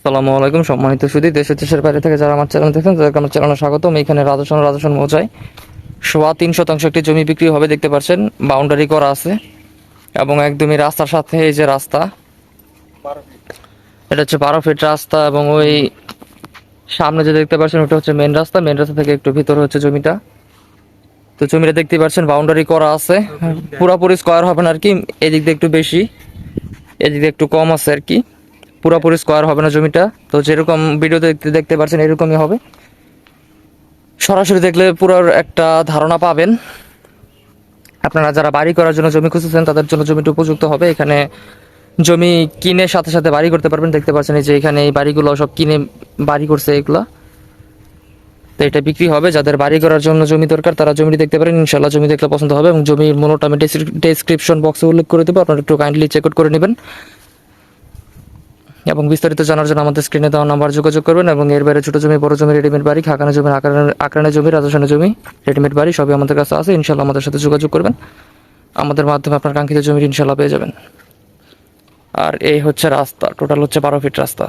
সালামু আলাইকুম সম্মানিত সুধী, দেশ ও দেশের বাইরে থেকে যারা আমার চ্যানেল দেখেন তাদেরকে আমার চ্যানেলে স্বাগতম। এখানে রাজস্থান মৌজায় 3.25 একটি জমি বিক্রি হবে, দেখতে পাচ্ছেন বাউন্ডারি করা আছে এবং একদমই রাস্তার সাথে এই যে রাস্তা, এটা হচ্ছে 12 ফিট রাস্তা এবং ওই সামনে যে দেখতে পাচ্ছেন ওটা হচ্ছে মেন রাস্তা থেকে একটু ভিতরে হচ্ছে জমিটা। তো জমিটা দেখতে পাচ্ছেন বাউন্ডারি করা আছে, পুরোপুরি স্কোয়ার হবে না আর কি, এদিক দিয়ে একটু বেশি এদিক দিয়ে একটু কম আছে আর কি, পুরোপুরি স্কোয়ার হবে না জমিটা। তো যেরকম ভিডিওতে দেখতে পাচ্ছেন এরকমই হবে, সরাসরি দেখলে পুরো একটা ধারণা পাবেন। আপনারা যারা বাড়ি করার জন্য জমি খুঁজতেছেন তাদের জন্য জমিটা উপযুক্ত হবে। এখানে জমি কিনে সাথে সাথে বাড়ি করতে পারবেন, দেখতে পাচ্ছেন এই যে এখানে এই বাড়িগুলো সব কিনে বাড়ি করছে এগুলা। তো এটা বিক্রি হবে, যাদের বাড়ি করার জন্য জমি দরকার তারা জমিটি দেখতে পারেন, ইনশাল্লাহ জমি দেখলে পছন্দ হবে। এবং জমির মূল্যটা আমি ডেসক্রিপশন বক্সে উল্লেখ করে দেবো, আপনারা একটু কাইন্ডলি চেক আউট করে নেবেন। এবং বিস্তারিত জানার জন্য আমাদের স্ক্রিনে দেওয়া নাম্বার যোগাযোগ করবেন। এবং এর বাইরে ছোট জমি, বড় জমি, রেডিমেড বাড়ি, খাকানা জমি, আকরানা জমি, রাজস্থানের জমি, রেডিমেড বাড়ি সবই আমাদের কাছে আছে। ইনশাল্লাহ আমাদের সাথে যোগাযোগ করবেন, আমাদের মাধ্যমে আপনার কাঙ্ক্ষিত জমি ইনশাল্লাহ পেয়ে যাবেন। আর এই হচ্ছে রাস্তা, টোটাল হচ্ছে 12 ফিট রাস্তা।